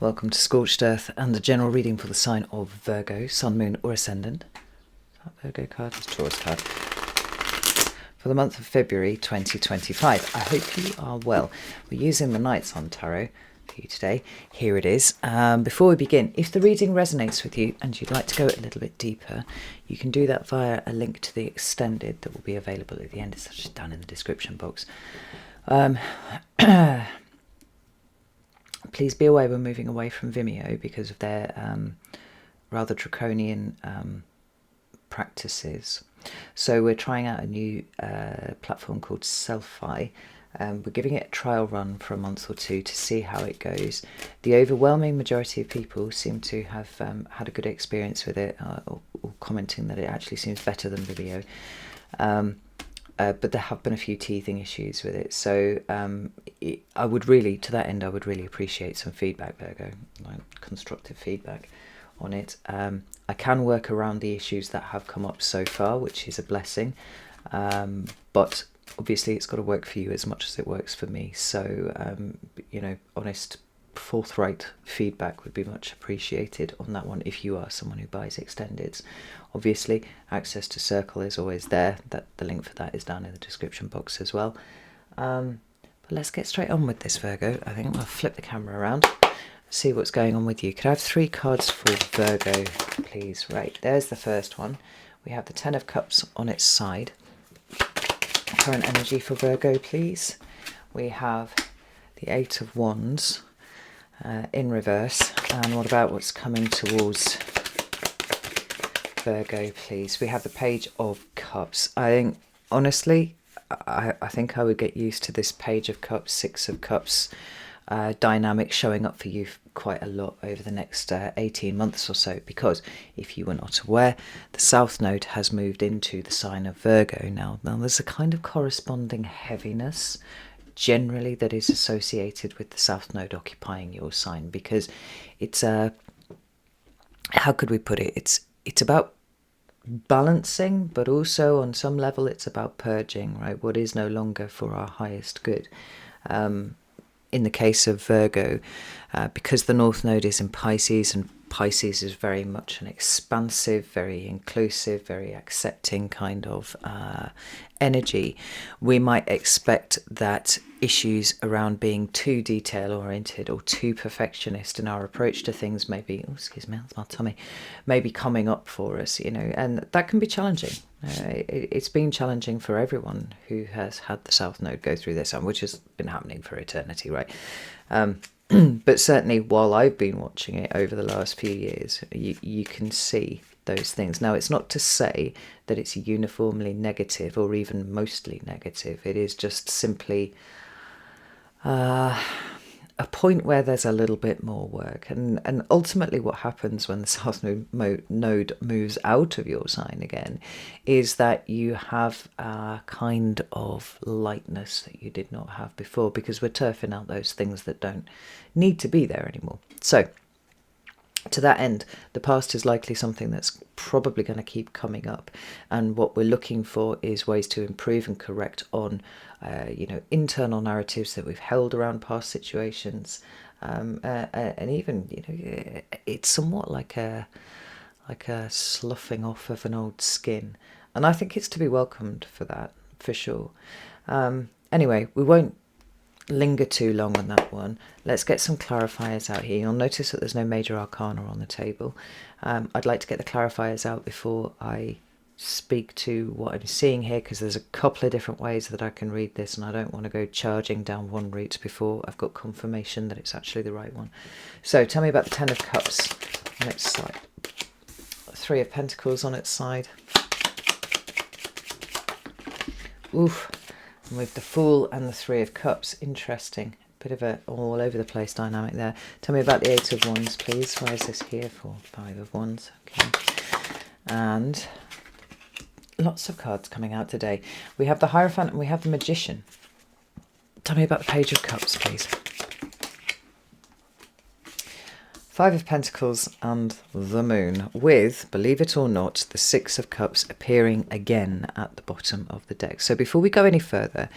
Welcome to Scorched Earth and the general reading for the sign of Virgo, Sun, Moon or Ascendant. That Virgo card is Taurus card. For the month of February 2025. I hope you are well. We're using the Knights on Tarot for you today. Here it is. Before we begin, if the reading resonates with you and you'd like to go a little bit deeper, you can do that via a link to the extended that will be available at the end. It's just down in the description box. Please be aware we're moving away from Vimeo because of their rather draconian practices. So we're trying out a new platform called Selfie. We're giving it a trial run for a month or two to see how it goes. The overwhelming majority of people seem to have had a good experience with it, or commenting that it actually seems better than Vimeo. But there have been a few teething issues with it, so I would really appreciate some feedback, Virgo, like constructive feedback on it. I can work around the issues that have come up so far, which is a blessing, but obviously it's got to work for you as much as it works for me. So honest, forthright feedback would be much appreciated on that one if you are someone who buys extendeds. Obviously access to Circle is always there, that the link for that is down in the description box as well. But let's get straight on with this, Virgo. I think I'll flip the camera around, see what's going on with you. Could I have 3 cards for Virgo, please? Right, there's the first one. We have the 10 of Cups on its side. Current energy for Virgo, please. We have the 8 of Wands in reverse. And what about what's coming towards Virgo, please? We have the Page of Cups. I think, honestly, I think I would get used to this Page of Cups, 6 of Cups dynamic showing up for you quite a lot over the next 18 months or so, because if you were not aware, the South Node has moved into the sign of Virgo now. Now there's a kind of corresponding heaviness generally that is associated with the South Node occupying your sign, because it's how could we put it, it's about balancing, but also on some level it's about purging, right? What is no longer for our highest good. In the case of Virgo, because the North Node is in Pisces, and Pisces is very much an expansive, very inclusive, very accepting kind of energy, we might expect that issues around being too detail-oriented or too perfectionist in our approach to things may be, oh, excuse me, that's my tummy, may be coming up for us, and that can be challenging. It's been challenging for everyone who has had the South Node go through this, which has been happening for eternity, right? But certainly while I've been watching it over the last few years, you can see those things. Now, it's not to say that it's uniformly negative or even mostly negative. It is just simply a point where there's a little bit more work. And ultimately what happens when the South Node moves out of your sign again is that you have a kind of lightness that you did not have before, because we're turfing out those things that don't need to be there anymore. So to that end, the past is likely something that's probably going to keep coming up, and what we're looking for is ways to improve and correct on internal narratives that we've held around past situations, and even it's somewhat like a sloughing off of an old skin, and I think it's to be welcomed for that, for sure. Anyway, we won't linger too long on that one. Let's get some clarifiers out here. You'll notice that there's no major arcana on the table. I'd like to get the clarifiers out before I speak to what I'm seeing here, because there's a couple of different ways that I can read this, and I don't want to go charging down one route before I've got confirmation that it's actually the right one. So tell me about the 10 of Cups on its side, 3 of Pentacles on its side, oof, and with the Fool and the 3 of Cups. Interesting, bit of a all over the place dynamic there. Tell me about the 8 of Wands, please. Why is this here for? 5 of Wands, okay. And lots of cards coming out today. We have the Hierophant and we have the Magician. Tell me about the Page of Cups, please. 5 of Pentacles and the Moon, with, believe it or not, the 6 of Cups appearing again at the bottom of the deck. So before we go any further,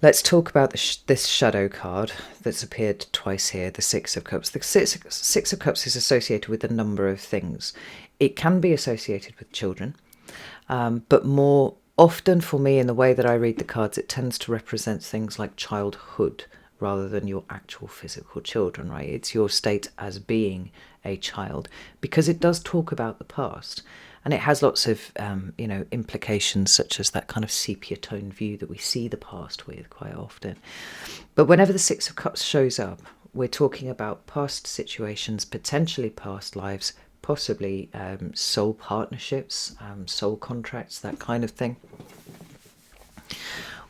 Let's talk about this shadow card that's appeared twice here, the Six of Cups. The Six of Cups is associated with a number of things. It can be associated with children, but more often for me, in the way that I read the cards, it tends to represent things like childhood rather than your actual physical children, right? It's your state as being a child, because it does talk about the past. And it has lots of, implications, such as that kind of sepia tone view that we see the past with quite often. But whenever the Six of Cups shows up, we're talking about past situations, potentially past lives, possibly soul partnerships, soul contracts, that kind of thing.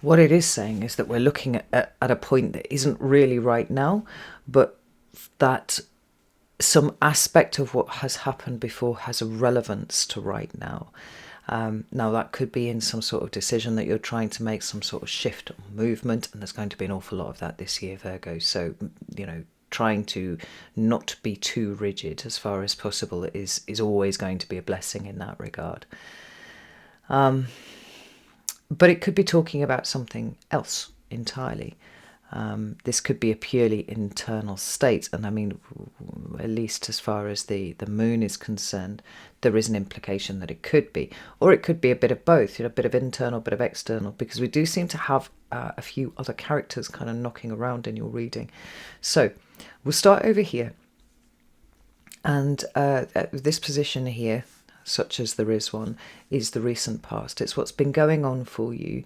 What it is saying is that we're looking at a point that isn't really right now, but that some aspect of what has happened before has a relevance to right now. Now, that could be in some sort of decision that you're trying to make, some sort of shift or movement, and there's going to be an awful lot of that this year, Virgo. So, trying to not be too rigid as far as possible is always going to be a blessing in that regard. But it could be talking about something else entirely. This could be a purely internal state, and I mean, at least as far as the moon is concerned, there is an implication that it could be, or it could be a bit of both, a bit of internal, a bit of external, because we do seem to have a few other characters kind of knocking around in your reading. So we'll start over here, and this position here, such as there is one, is the recent past. It's what's been going on for you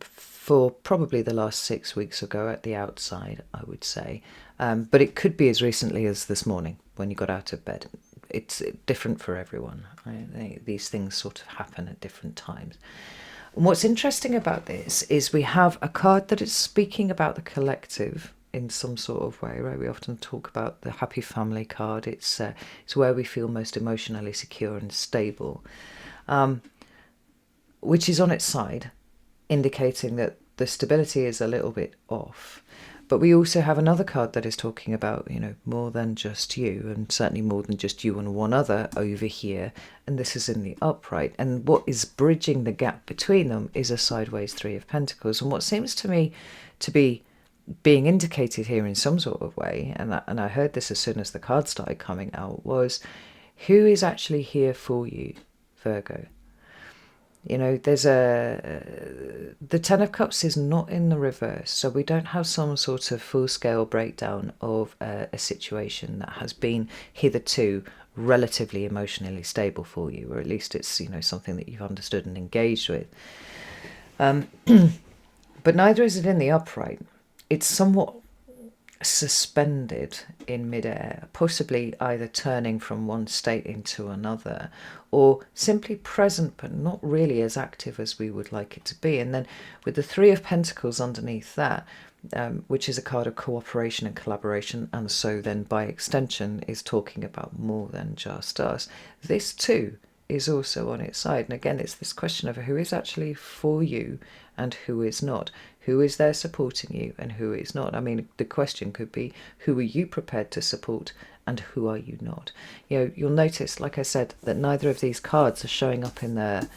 for probably the last 6 weeks ago at the outside, I would say. But it could be as recently as this morning when you got out of bed. It's different for everyone. Right? These things sort of happen at different times. And what's interesting about this is we have a card that is speaking about the collective in some sort of way, right? We often talk about the happy family card. It's where we feel most emotionally secure and stable, which is on its side, indicating that the stability is a little bit off. But we also have another card that is talking about, more than just you, and certainly more than just you and one other over here. And this is in the upright. And what is bridging the gap between them is a sideways Three of Pentacles. And what seems to me to be being indicated here in some sort of way, and I heard this as soon as the card started coming out, was who is actually here for you, Virgo. There's the Ten of Cups is not in the reverse, so we don't have some sort of full-scale breakdown of a situation that has been hitherto relatively emotionally stable for you, or at least it's something that you've understood and engaged with. But neither is it in the upright. It's somewhat suspended in midair, possibly either turning from one state into another, or simply present but not really as active as we would like it to be. And then with the Three of Pentacles underneath that, which is a card of cooperation and collaboration, and so then by extension is talking about more than just us, this too is also on its side. And again, it's this question of who is actually for you and who is not. Who is there supporting you and who is not? I mean, the question could be, who are you prepared to support and who are you not? You'll notice, like I said, that neither of these cards are showing up in a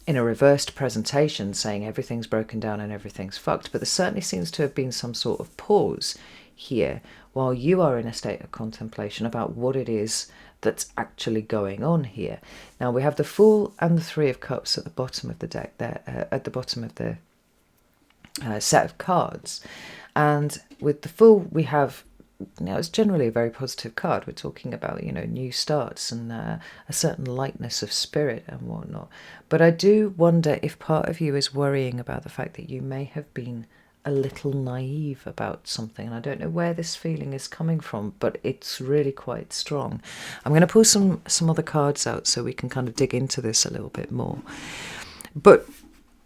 reversed presentation saying everything's broken down and everything's fucked. But there certainly seems to have been some sort of pause here while you are in a state of contemplation about what it is that's actually going on here. Now we have the Fool and the Three of Cups at the bottom of the deck there, at the bottom of the set of cards. And with the Fool we have, it's generally a very positive card. We're talking about, new starts and a certain lightness of spirit and whatnot. But I do wonder if part of you is worrying about the fact that you may have been a little naive about something. And I don't know where this feeling is coming from, but it's really quite strong. I'm going to pull some other cards out so we can kind of dig into this a little bit more. But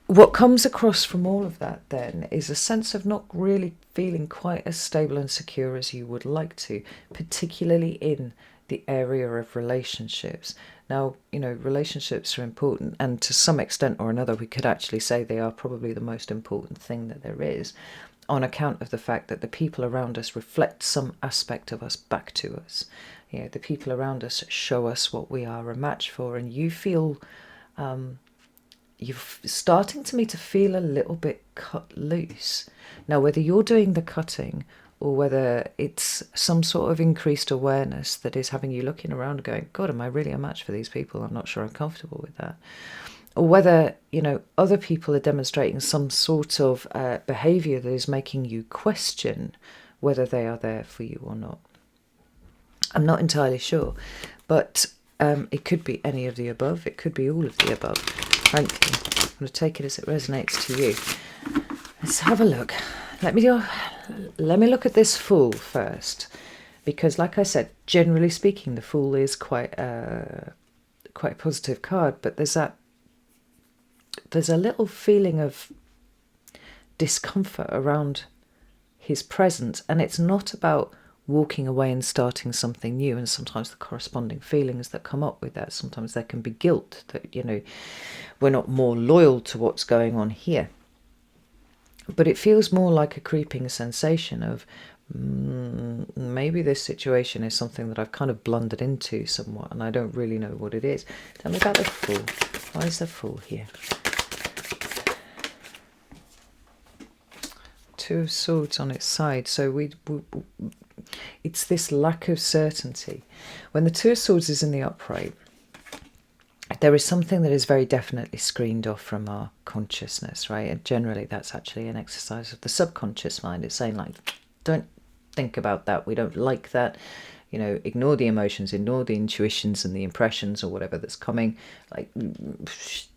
what comes across from all of that then is a sense of not really feeling quite as stable and secure as you would like to, particularly in the area of relationships. Now, relationships are important, and to some extent or another, we could actually say they are probably the most important thing that there is, on account of the fact that the people around us reflect some aspect of us back to us. The people around us show us what we are a match for, and you feel you're starting to me to feel a little bit cut loose. Now, whether you're doing the cutting or whether it's some sort of increased awareness that is having you looking around going, God, am I really a match for these people? I'm not sure I'm comfortable with that. Or whether, other people are demonstrating some sort of behaviour that is making you question whether they are there for you or not. I'm not entirely sure, but it could be any of the above. It could be all of the above. Frankly, I'm going to take it as it resonates to you. Let's have a look. Let me look at this Fool first, because, like I said, generally speaking, the Fool is quite a positive card. But there's a little feeling of discomfort around his presence, and it's not about walking away and starting something new. And sometimes the corresponding feelings that come up with that, sometimes there can be guilt that we're not more loyal to what's going on here. But it feels more like a creeping sensation of maybe this situation is something that I've kind of blundered into somewhat, and I don't really know what it is. Tell me about the Fool. Why is the Fool here? Two of Swords on its side. So it's this lack of certainty. When the Two of Swords is in the upright, there is something that is very definitely screened off from our consciousness, right? And generally that's actually an exercise of the subconscious mind. It's saying, like, don't think about that. We don't like that. Ignore the emotions, ignore the intuitions and the impressions or whatever that's coming. Like,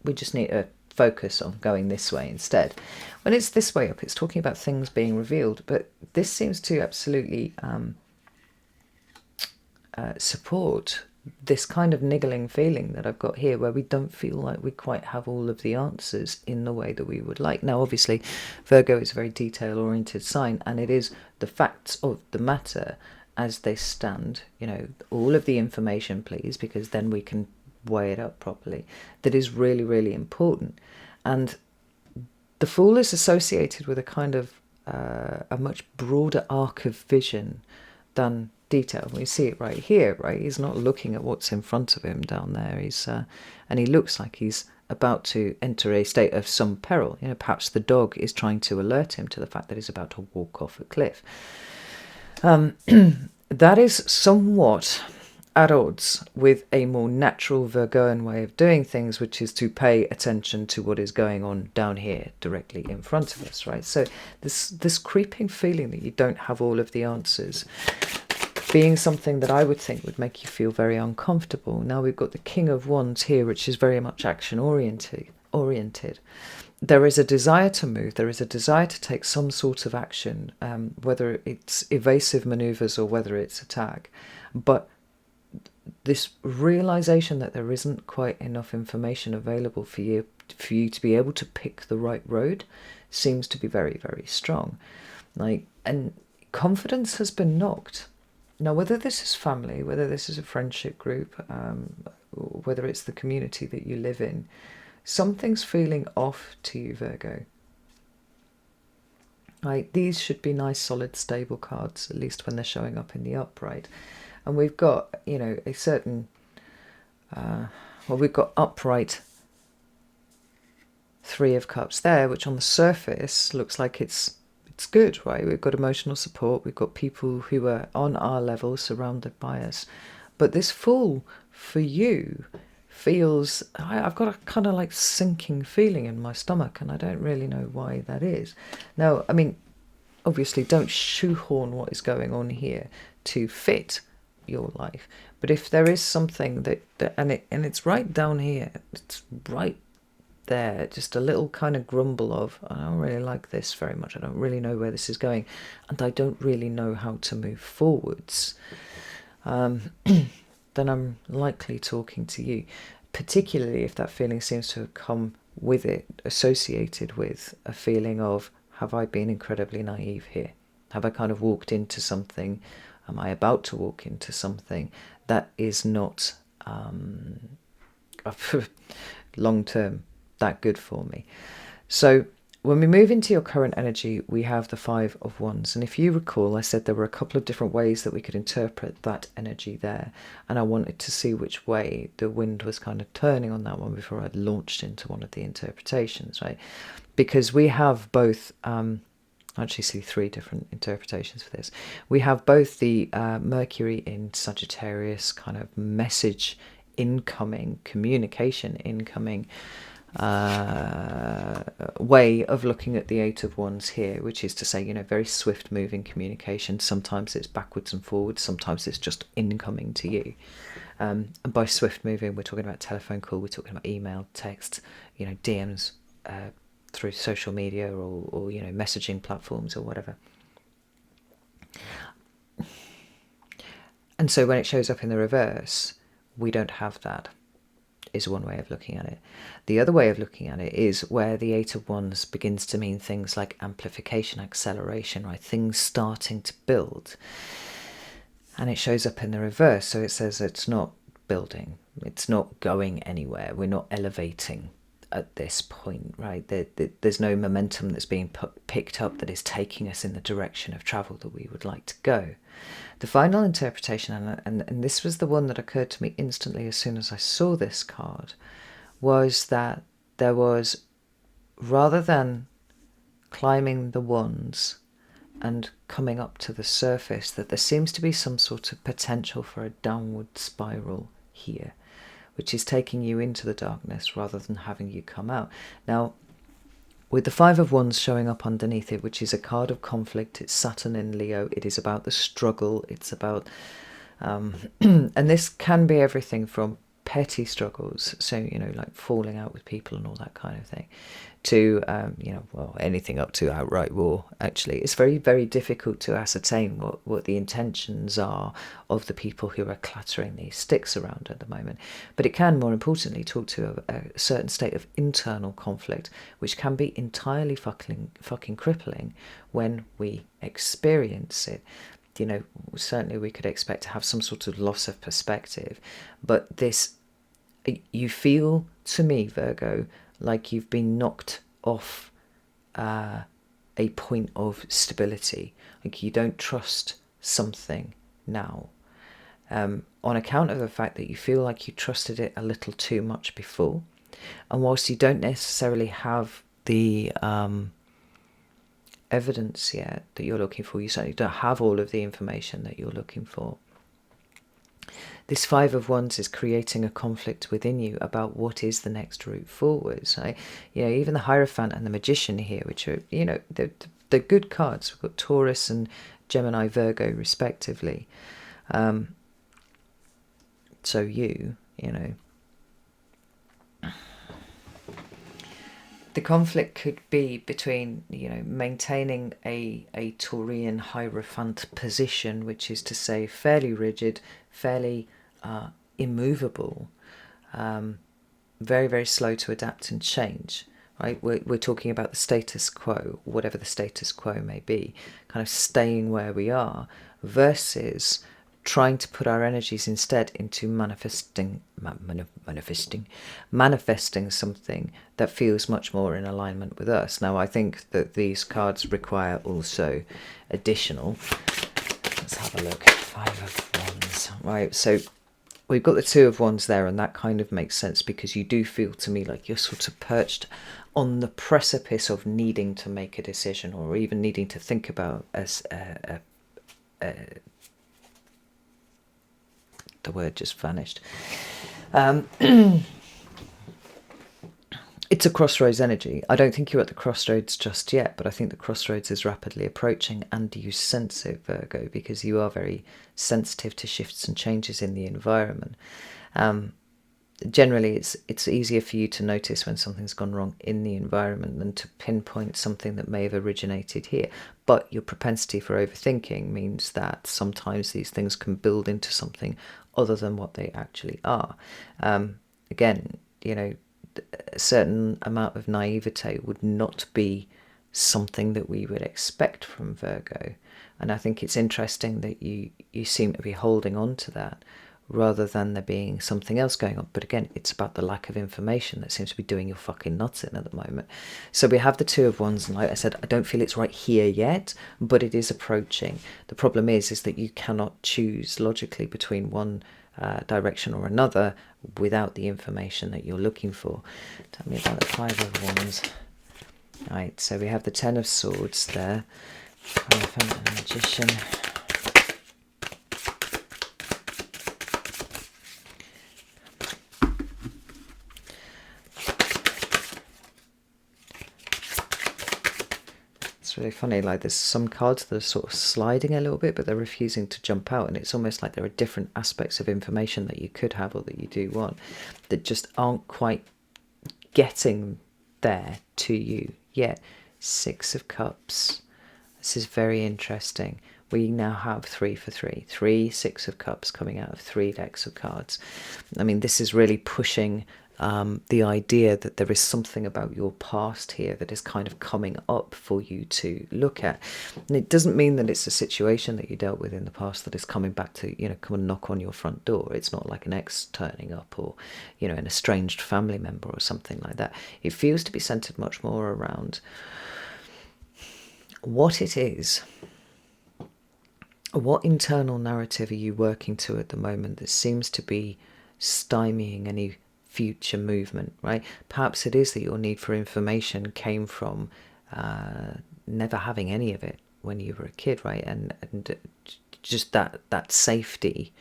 we just need to focus on going this way instead. When it's this way up, it's talking about things being revealed, but this seems to absolutely support this kind of niggling feeling that I've got here, where we don't feel like we quite have all of the answers in the way that we would like. Now, obviously, Virgo is a very detail-oriented sign, and it is the facts of the matter as they stand, all of the information, please, because then we can weigh it up properly. That is really, really important. And the Fool is associated with a kind of a much broader arc of vision than detail. We see it right here, right? He's not looking at what's in front of him down there. And he looks like he's about to enter a state of some peril. Perhaps the dog is trying to alert him to the fact that he's about to walk off a cliff. That is somewhat at odds with a more natural Virgoan way of doing things, which is to pay attention to what is going on down here directly in front of us, right? So this creeping feeling that you don't have all of the answers, being something that I would think would make you feel very uncomfortable. Now we've got the King of Wands here, which is very much action oriented. There is a desire to move, there is a desire to take some sort of action, whether it's evasive maneuvers or whether it's attack. But this realization that there isn't quite enough information available for you to be able to pick the right road seems to be very, very strong. And confidence has been knocked. Now, whether this is family, whether this is a friendship group, whether it's the community that you live in, something's feeling off to you, Virgo. These should be nice, solid, stable cards, at least when they're showing up in the upright. And we've got, a certain, we've got upright Three of Cups there, which on the surface looks like it's good, right? We've got emotional support, we've got people who are on our level surrounded by us. But this Fool for you feels, I've got a kind of like sinking feeling in my stomach, and I don't really know why that is. Now, I mean, obviously don't shoehorn what is going on here to fit your life, but if there is something that and it's right down here, it's right there, just a little kind of grumble of, I don't really like this very much, I don't really know where this is going, and I don't really know how to move forwards, then I'm likely talking to you, particularly if that feeling seems to have come with it, associated with a feeling of, have I been incredibly naive here? Have I kind of walked into something? Am I about to walk into something that is not long term that good for me? So When we move into your current energy, we have the Five of Wands. And if you recall, I said there were a couple of different ways that we could interpret that energy there. And I wanted to see which way the wind was kind of turning on that one before I launched into one of the interpretations, right? Because we have both, I actually see three different interpretations for this. We have both the Mercury in Sagittarius, kind of message incoming, communication incoming, way of looking at the Eight of Wands here, which is to say, you know, very swift moving communication. Sometimes it's backwards and forwards, sometimes it's just incoming to you. And by swift moving, we're talking about telephone call, we're talking about email, text, you know, DMs, through social media or you know, messaging platforms or whatever. And so when it shows up in the reverse, we don't have that, is one way of looking at it. The other way of looking at it is where the Eight of Wands begins to mean things like amplification, acceleration, right? Things starting to build. And it shows up in the reverse, so it says it's not building, it's not going anywhere, we're not elevating at this point, right? There's no momentum that's being picked up that is taking us in the direction of travel that we would like to go. The final interpretation, and this was the one that occurred to me instantly as soon as I saw this card, was that there was, rather than climbing the wands and coming up to the surface, that there seems to be some sort of potential for a downward spiral here, which is taking you into the darkness rather than having you come out. Now, with the Five of Wands showing up underneath it, which is a card of conflict, it's Saturn in Leo, it is about the struggle, it's about, and this can be everything from petty struggles, so, you know, like falling out with people and all that kind of thing, to, you know, well, anything up to outright war, actually. It's very, very difficult to ascertain what the intentions are of the people who are clattering these sticks around at the moment. But it can, more importantly, talk to a certain state of internal conflict, which can be entirely fucking crippling when we experience it. You know, certainly we could expect to have some sort of loss of perspective, but this, you feel, to me, Virgo, like you've been knocked off a point of stability, like you don't trust something now, on account of the fact that you feel like you trusted it a little too much before. And whilst you don't necessarily have the evidence yet that you're looking for, you certainly don't have all of the information that you're looking for. This Five of Wands is creating a conflict within you about what is the next route forwards. Right? You know, even the Hierophant and the Magician here, which are, you know, they're good cards. We've got Taurus and Gemini, Virgo, respectively. So you know, the conflict could be between, you know, maintaining a Taurian Hierophant position, which is to say fairly rigid, fairly immovable, very, very slow to adapt and change, right? We're talking about the status quo, whatever the status quo may be, kind of staying where we are, versus trying to put our energies instead into manifesting something that feels much more in alignment with us. Now, I think that these cards require also additional, let's have a look, Five of Wands, right? So we've got the Two of Wands there, and that kind of makes sense because you do feel to me like you're sort of perched on the precipice of needing to make a decision, or even needing to think about as the word just vanished. It's a crossroads energy. I don't think you're at the crossroads just yet, but I think the crossroads is rapidly approaching, and you sense it, Virgo, because you are very sensitive to shifts and changes in the environment. Generally, it's easier for you to notice when something's gone wrong in the environment than to pinpoint something that may have originated here. But your propensity for overthinking means that sometimes these things can build into something other than what they actually are. Again, you know, a certain amount of naivete would not be something that we would expect from Virgo. And I think it's interesting that you seem to be holding on to that rather than there being something else going on. But again, it's about the lack of information that seems to be doing your fucking nuts in at the moment. So we have the Two of Wands, and like I said, I don't feel it's right here yet, but it is approaching. The problem is that you cannot choose logically between one direction or another without the information that you're looking for. Tell me about the Five of Wands. Right, so we have the Ten of Swords there, Hierophant and Magician. It's really funny, like there's some cards that are sort of sliding a little bit, but they're refusing to jump out, and it's almost like there are different aspects of information that you could have or that you do want that just aren't quite getting there to you yet. Six of Cups. This is very interesting. We now have 3 for 3. 3 Six of Cups coming out of 3 decks of cards. I mean, this is really pushing the idea that there is something about your past here that is kind of coming up for you to look at. And it doesn't mean that it's a situation that you dealt with in the past that is coming back to, come and knock on your front door. It's not like an ex turning up or, an estranged family member or something like that. It feels to be centered much more around what it is. What internal narrative are you working to at the moment that seems to be stymieing any future movement, right? Perhaps it is that your need for information came from never having any of it when you were a kid, right? And just that safety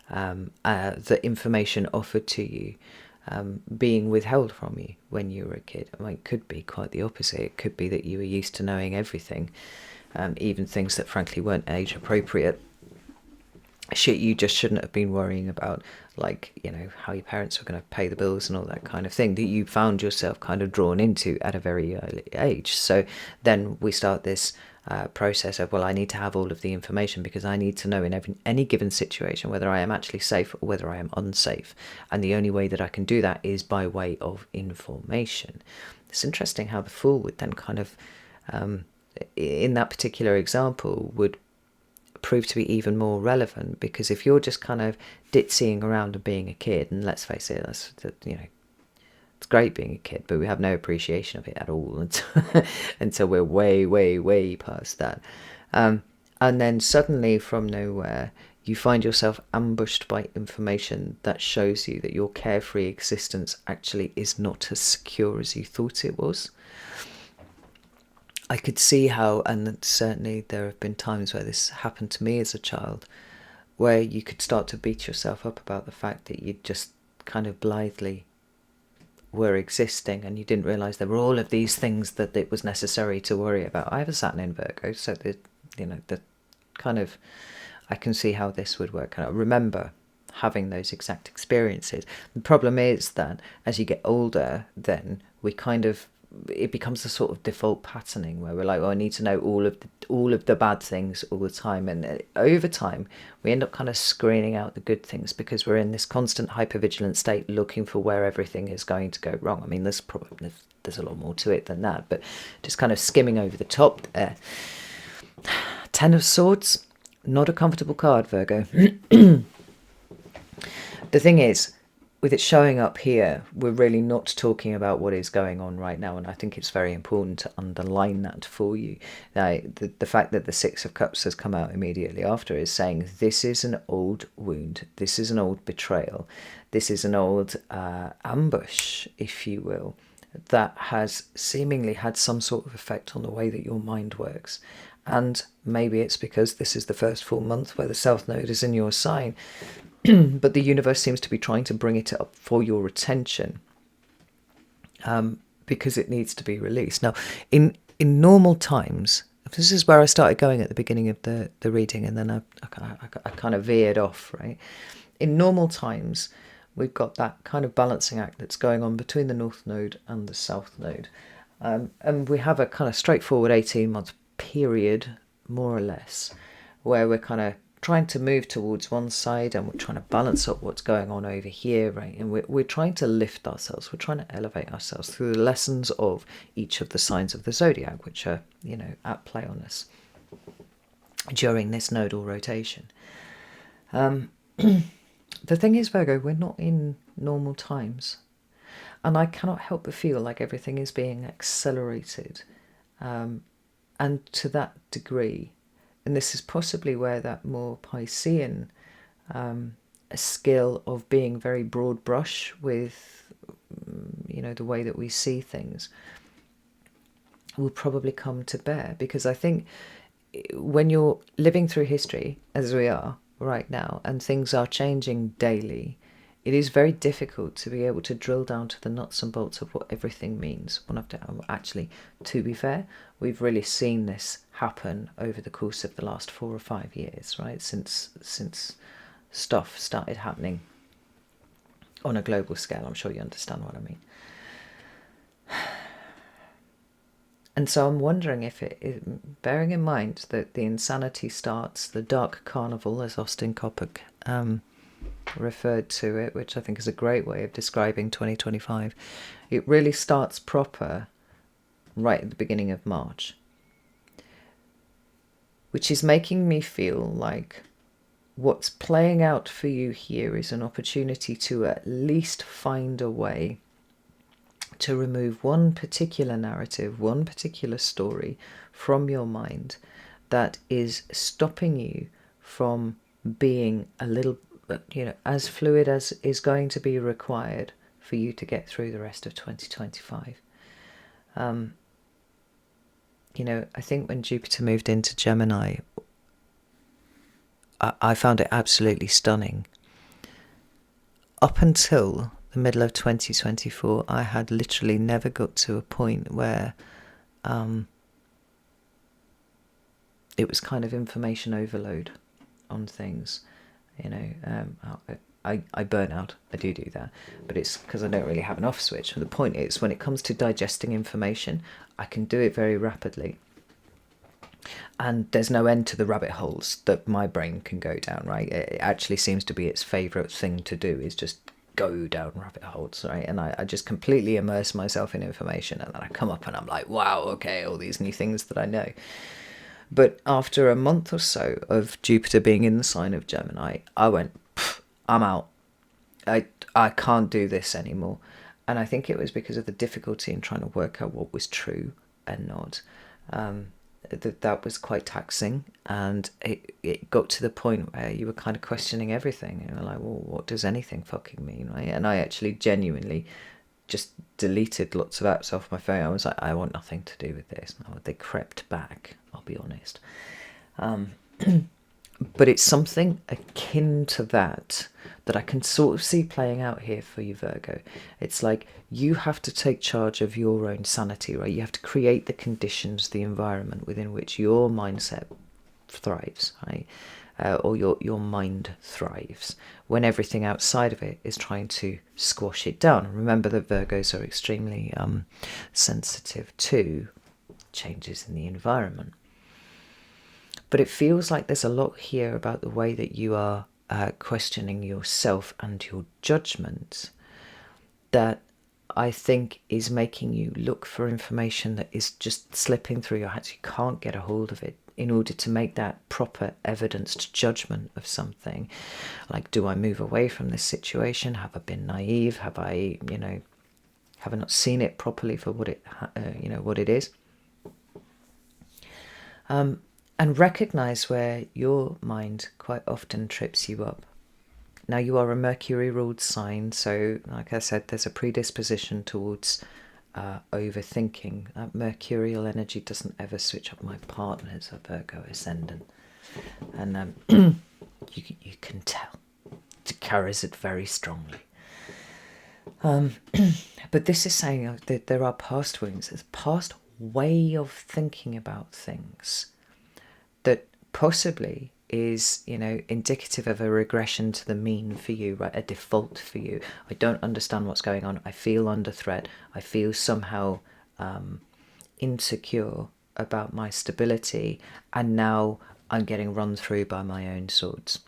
that information offered to you being withheld from you when you were a kid. I mean, it could be quite the opposite. It could be that you were used to knowing everything, even things that frankly weren't age appropriate. Shit you just shouldn't have been worrying about, like, how your parents were going to pay the bills and all that kind of thing, that you found yourself kind of drawn into at a very early age. So then we start this process of, well, I need to have all of the information because I need to know in any given situation whether I am actually safe or whether I am unsafe. And the only way that I can do that is by way of information. It's interesting how the Fool would then kind of, in that particular example, would prove to be even more relevant, because if you're just kind of ditzying around and being a kid, and let's face it, it's great being a kid, but we have no appreciation of it at all until we're way, way, way past that. And then suddenly from nowhere, you find yourself ambushed by information that shows you that your carefree existence actually is not as secure as you thought it was. I could see how, and certainly there have been times where this happened to me as a child, where you could start to beat yourself up about the fact that you just kind of blithely were existing and you didn't realise there were all of these things that it was necessary to worry about. I have a Saturn in Virgo, so the kind of, I can see how this would work. And I remember having those exact experiences. The problem is that as you get older, then it becomes a sort of default patterning where we're like, well, I need to know all of the bad things all the time, and over time we end up kind of screening out the good things because we're in this constant hypervigilant state looking for where everything is going to go wrong. I mean, there's a lot more to it than that, but just kind of skimming over the top there. Ten of Swords, not a comfortable card, Virgo. The thing is, with it showing up here, we're really not talking about what is going on right now, and I think it's very important to underline that for you. Now, the fact that the Six of Cups has come out immediately after is saying this is an old wound, this is an old betrayal, this is an old ambush, if you will, that has seemingly had some sort of effect on the way that your mind works. And maybe it's because this is the first full month where the South Node is in your sign, but the universe seems to be trying to bring it up for your attention because it needs to be released. Now, in normal times, this is where I started going at the beginning of the reading, and then I kind of veered off, right? In normal times, we've got that kind of balancing act that's going on between the North Node and the South Node. And we have a kind of straightforward 18-month period, more or less, where we're kind of trying to move towards one side and we're trying to balance up what's going on over here, right? And we're trying to lift ourselves, we're trying to elevate ourselves through the lessons of each of the signs of the zodiac, which are, at play on us during this nodal rotation. The thing is, Virgo, we're not in normal times. And I cannot help but feel like everything is being accelerated. And to that degree, and this is possibly where that more Piscean skill of being very broad brush with, the way that we see things will probably come to bear. Because I think when you're living through history, as we are right now, and things are changing daily, it is very difficult to be able to drill down to the nuts and bolts of what everything means. Actually, to be fair, we've really seen this happen over the course of the last 4 or 5 years, right? Since stuff started happening on a global scale. I'm sure you understand what I mean. And so I'm wondering if bearing in mind that the insanity starts, the dark carnival, as Austin Coppock referred to it, which I think is a great way of describing 2025, it really starts proper right at the beginning of March, which is making me feel like what's playing out for you here is an opportunity to at least find a way to remove one particular narrative, one particular story from your mind that is stopping you from being a little, as fluid as is going to be required for you to get through the rest of 2025. I think when Jupiter moved into Gemini, I found it absolutely stunning. Up until the middle of 2024, I had literally never got to a point where it was kind of information overload on things. I burn out. I do that, but it's because I don't really have an off switch. And the point is, when it comes to digesting information, I can do it very rapidly. And there's no end to the rabbit holes that my brain can go down, right? It actually seems to be its favourite thing to do, is just go down rabbit holes, right? And I just completely immerse myself in information, and then I come up and I'm like, wow, okay, all these new things that I know. But after a month or so of Jupiter being in the sign of Gemini, I went, I'm out. I can't do this anymore. And I think it was because of the difficulty in trying to work out what was true and not. That was quite taxing, and it got to the point where you were kind of questioning everything. And you're like, well, what does anything fucking mean, right? And I actually genuinely just deleted lots of apps off my phone. I was like, I want nothing to do with this. No, they crept back, I'll be honest. But it's something akin to that I can sort of see playing out here for you, Virgo. It's like you have to take charge of your own sanity, right? You have to create the conditions, the environment within which your mindset thrives, right? Or your mind thrives, when everything outside of it is trying to squash it down. Remember that Virgos are extremely sensitive to changes in the environment. But it feels like there's a lot here about the way that you are questioning yourself and your judgment that I think is making you look for information that is just slipping through your hands. You can't get a hold of it in order to make that proper evidenced judgment of something. Like, do I move away from this situation? Have I been naive? Have I not seen it properly for what it is? And recognize where your mind quite often trips you up. Now, you are a Mercury-ruled sign, so like I said, there's a predisposition towards overthinking. That mercurial energy doesn't ever switch up. My partner's a Virgo ascendant, and you can tell. It carries it very strongly. But this is saying that there are past wounds. There's a past way of thinking about things that possibly is, indicative of a regression to the mean for you, right? A default for you. I don't understand what's going on. I feel under threat. I feel somehow insecure about my stability, and now I'm getting run through by my own swords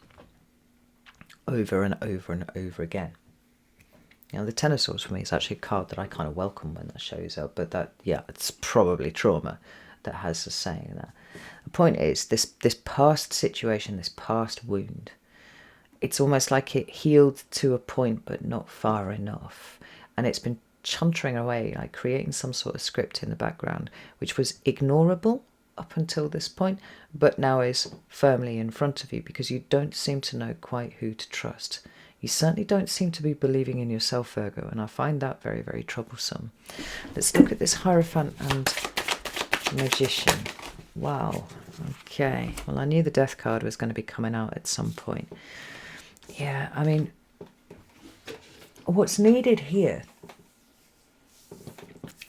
over and over and over again. The Ten of Swords for me is actually a card that I kind of welcome when that shows up, but it's probably trauma that has us saying that. The point is, this past situation, this past wound, it's almost like it healed to a point but not far enough, and it's been chuntering away, like creating some sort of script in the background which was ignorable up until this point, but now is firmly in front of you because you don't seem to know quite who to trust. You certainly don't seem to be believing in yourself, Virgo, and I find that very, very troublesome. Let's look at this Hierophant and Magician. Wow. Okay. Well, I knew the Death card was going to be coming out at some point. Yeah, I mean, what's needed here,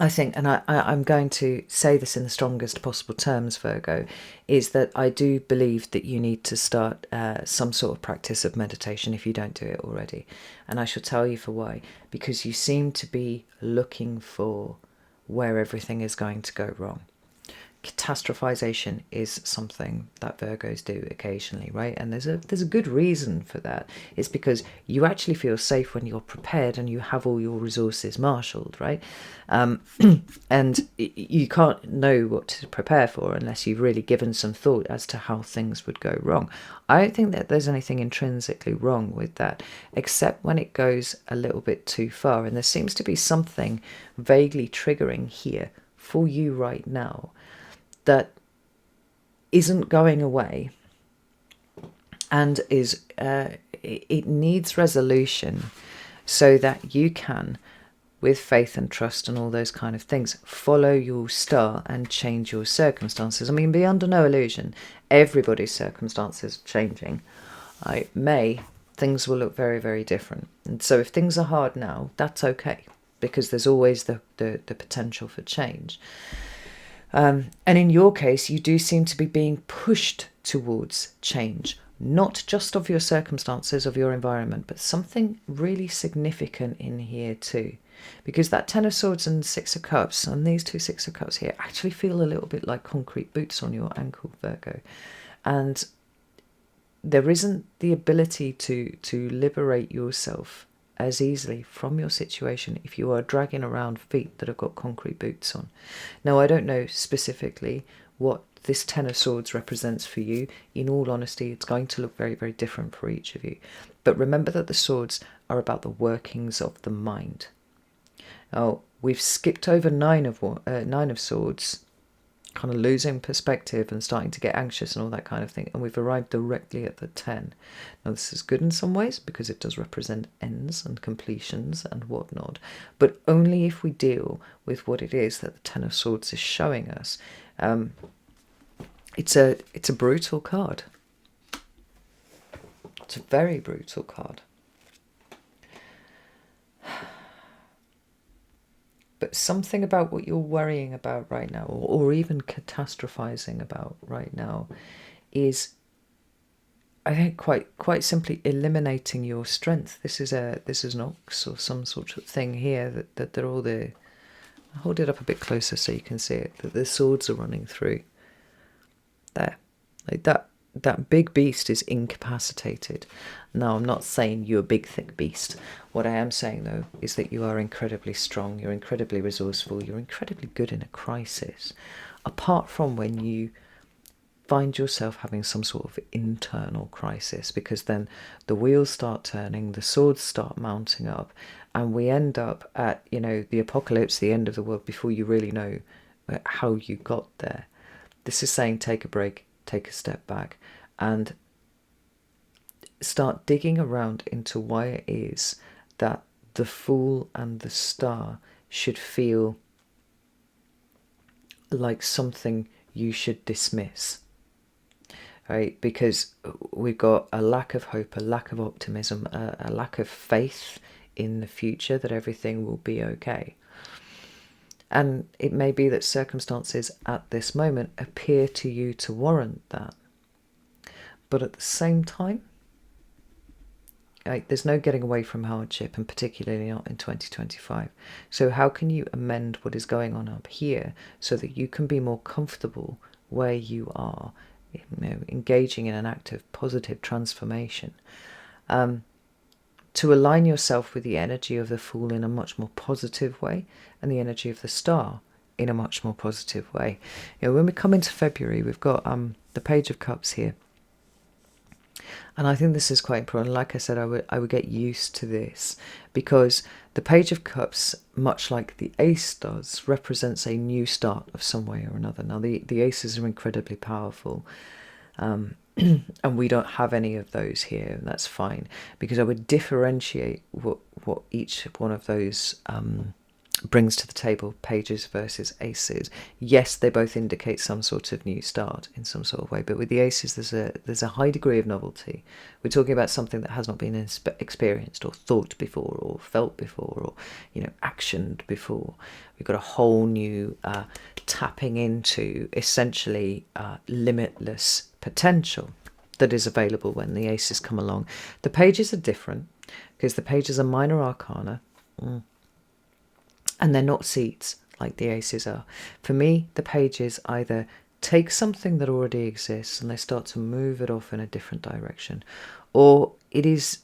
I think, and I'm going to say this in the strongest possible terms, Virgo, is that I do believe that you need to start some sort of practice of meditation if you don't do it already. And I shall tell you for why. Because you seem to be looking for where everything is going to go wrong. Catastrophization is something that Virgos do occasionally, right? And there's a good reason for that. It's because you actually feel safe when you're prepared and you have all your resources marshaled, right? And you can't know what to prepare for unless you've really given some thought as to how things would go wrong. I don't think that there's anything intrinsically wrong with that, except when it goes a little bit too far. And there seems to be something vaguely triggering here for you right now that isn't going away and is it needs resolution so that you can, with faith and trust and all those kind of things, follow your star and change your circumstances. I mean, be under no illusion, everybody's circumstances are changing. Things will look very, very different. And so if things are hard now, that's okay, because there's always the potential for change. And in your case, you do seem to be being pushed towards change, not just of your circumstances, of your environment, but something really significant in here too. Because that Ten of Swords and Six of Cups, and these two Six of Cups here, actually feel a little bit like concrete boots on your ankle, Virgo. And there isn't the ability to liberate yourself as easily from your situation if you are dragging around feet that have got concrete boots on. Now, I don't know specifically what this Ten of Swords represents for you. In all honesty, it's going to look very, very different for each of you. But remember that the swords are about the workings of the mind. Now, we've skipped over Nine of Swords, kind of losing perspective and starting to get anxious and all that kind of thing, and we've arrived directly at the 10. Now, this is good in some ways because it does represent ends and completions and whatnot, but only if we deal with what it is that the Ten of Swords is showing us. It's a brutal card. It's a very brutal card. But something about what you're worrying about right now, or even catastrophizing about right now, is, I think, quite simply eliminating your strength. This is an ox or some sort of thing here that they're all the. I'll hold it up a bit closer so you can see it. That the swords are running through. There, like that. That big beast is incapacitated. Now, I'm not saying you're a big, thick beast. What I am saying, though, is that you are incredibly strong, you're incredibly resourceful, you're incredibly good in a crisis. Apart from when you find yourself having some sort of internal crisis, because then the wheels start turning, the swords start mounting up, and we end up at, the apocalypse, the end of the world, before you really know how you got there. This is saying take a break, take a step back, and start digging around into why it is that the Fool and the Star should feel like something you should dismiss, right? Because we've got a lack of hope, a lack of optimism, a lack of faith in the future that everything will be okay. And it may be that circumstances at this moment appear to you to warrant that. But at the same time, there's no getting away from hardship, and particularly not in 2025. So how can you amend what is going on up here so that you can be more comfortable where you are, engaging in an active, positive transformation? To align yourself with the energy of the Fool in a much more positive way, and the energy of the Star in a much more positive way. When we come into February, we've got the Page of Cups here. And I think this is quite important. Like I said, I would get used to this, because the Page of Cups, much like the Ace does, represents a new start of some way or another. Now, the Aces are incredibly powerful, and we don't have any of those here, and that's fine, because I would differentiate what each one of those brings to the table, pages versus aces. Yes, they both indicate some sort of new start in some sort of way, but with the aces there's a high degree of novelty. We're talking about something that has not been experienced or thought before or felt before or actioned before. We've got a whole new tapping into essentially limitless potential that is available when the aces come along. The pages are different because the pages are minor arcana. And they're not seats like the aces are. For me, the pages either take something that already exists and they start to move it off in a different direction, or it is,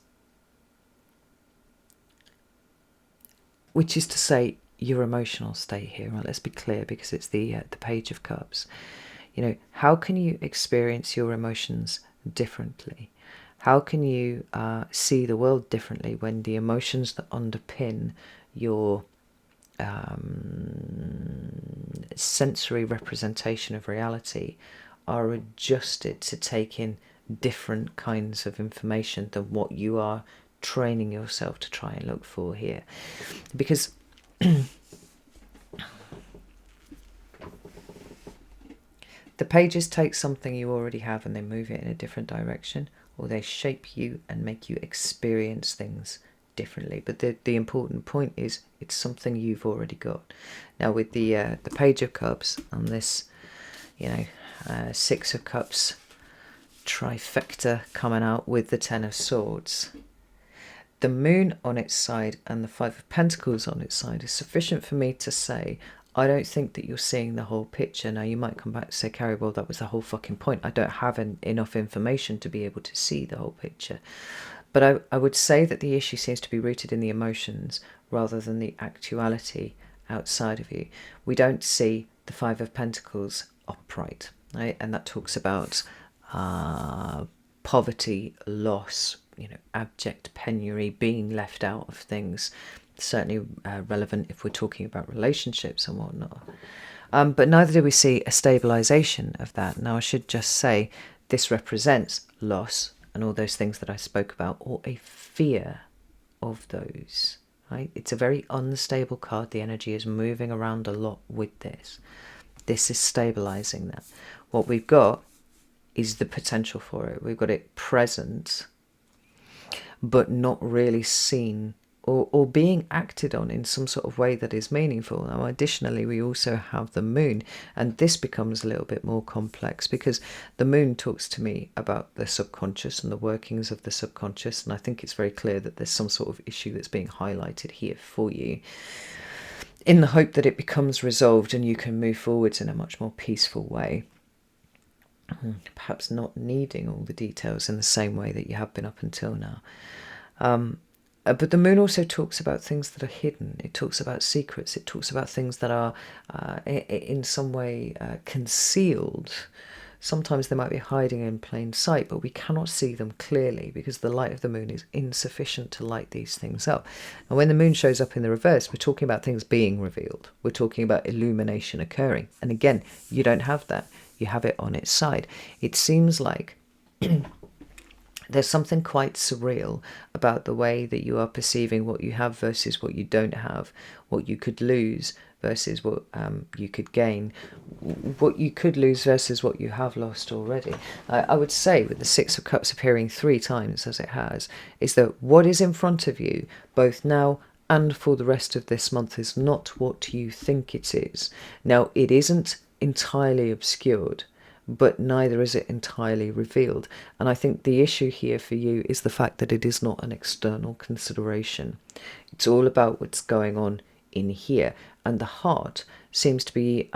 which is to say, your emotional state here. Right, let's be clear, because it's the Page of Cups. How can you experience your emotions differently? How can you see the world differently when the emotions that underpin your sensory representation of reality are adjusted to take in different kinds of information than what you are training yourself to try and look for here? Because the pages take something you already have and they move it in a different direction, or they shape you and make you experience things differently. But the important point is it's something you've already got. Now with the Page of Cups and this Six of Cups trifecta coming out with the Ten of Swords, the Moon on its side and the Five of Pentacles on its side is sufficient for me to say I don't think that you're seeing the whole picture. Now you might come back and say, Carrie, well, that was the whole fucking point. I don't have enough information to be able to see the whole picture. But I would say that the issue seems to be rooted in the emotions rather than the actuality outside of you. We don't see the Five of Pentacles upright, right? And that talks about poverty, loss, abject penury, being left out of things. Certainly relevant if we're talking about relationships and whatnot. But neither do we see a stabilisation of that. Now I should just say this represents loss and all those things that I spoke about, or a fear of those. Right? It's a very unstable card. The energy is moving around a lot with this. This is stabilising that. What we've got is the potential for it. We've got it present, but not really seen or being acted on in some sort of way that is meaningful. Now, additionally, we also have the Moon, and this becomes a little bit more complex because the Moon talks to me about the subconscious and the workings of the subconscious, and I think it's very clear that there's some sort of issue that's being highlighted here for you, in the hope that it becomes resolved and you can move forwards in a much more peaceful way. Perhaps not needing all the details in the same way that you have been up until now. But the Moon also talks about things that are hidden. It talks about secrets. It talks about things that are in some way concealed. Sometimes they might be hiding in plain sight, but we cannot see them clearly because the light of the Moon is insufficient to light these things up. And when the Moon shows up in the reverse, we're talking about things being revealed. We're talking about illumination occurring. And again, you don't have that. You have it on its side. It seems like there's something quite surreal about the way that you are perceiving what you have versus what you don't have, what you could lose versus what you could gain, what you could lose versus what you have lost already. I would say, with the Six of Cups appearing 3 times as it has, is that what is in front of you, both now and for the rest of this month, is not what you think it is. Now, it isn't entirely obscured, but neither is it entirely revealed. And I think the issue here for you is the fact that it is not an external consideration. It's all about what's going on in here. And the heart seems to be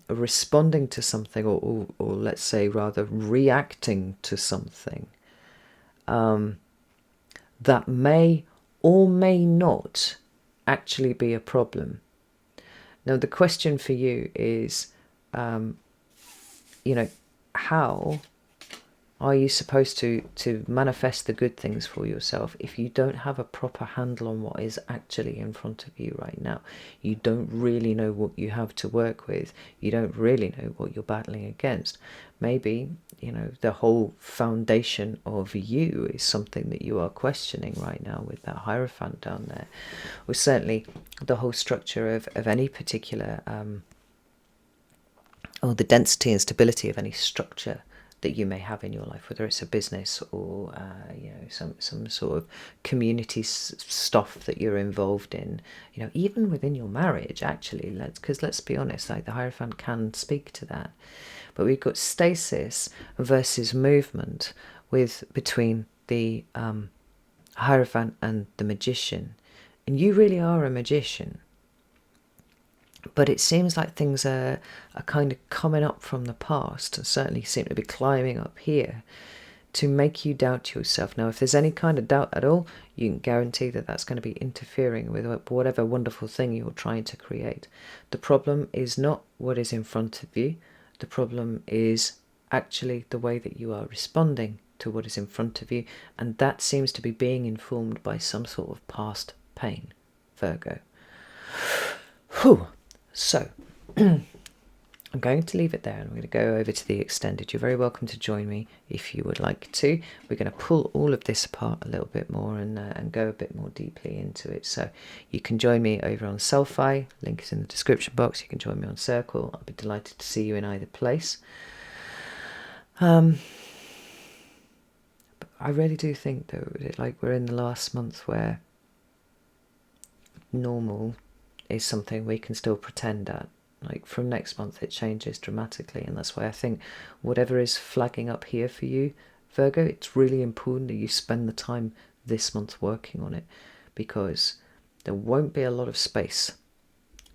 responding to something, or let's say rather reacting to something that may or may not actually be a problem. Now, the question for you is, how are you supposed to manifest the good things for yourself if you don't have a proper handle on what is actually in front of you right now? You don't really know what you have to work with. You don't really know what you're battling against. Maybe, you know, the whole foundation of you is something that you are questioning right now with that Hierophant down there. Or certainly the whole structure of any particular, or the density and stability of any structure that you may have in your life, whether it's a business or you know, some sort of community stuff that you're involved in, you know, even within your marriage, actually, because let's be honest, like the Hierophant can speak to that. But we've got stasis versus movement with between the Hierophant and the Magician, and you really are a magician. But it seems like things are kind of coming up from the past, and certainly seem to be climbing up here to make you doubt yourself. Now, if there's any kind of doubt at all, you can guarantee that that's going to be interfering with whatever wonderful thing you're trying to create. The problem is not what is in front of you. The problem is actually the way that you are responding to what is in front of you, and that seems to be being informed by some sort of past pain, Virgo. Whew. So, I'm going to leave it there and I'm going to go over to the extended. You're very welcome to join me if you would like to. We're going to pull all of this apart a little bit more and go a bit more deeply into it. So you can join me over on Selfie. Link is in the description box. You can join me on Circle. I'll be delighted to see you in either place. But I really do think that like we're in the last month where normal is something we can still pretend at. Like from next month it changes dramatically, and that's why I think whatever is flagging up here for you, Virgo, it's really important that you spend the time this month working on it, because there won't be a lot of space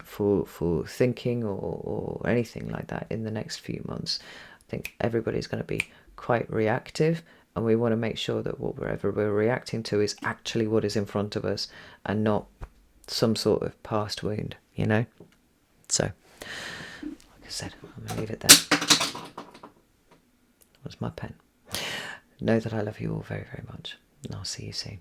for thinking or anything like that in the next few months. I think everybody's going to be quite reactive, and we want to make sure that whatever we're reacting to is actually what is in front of us and not some sort of past wound, you know? So, like I said, I'm going to leave it there. Where's my pen? Know that I love you all very, very much, and I'll see you soon.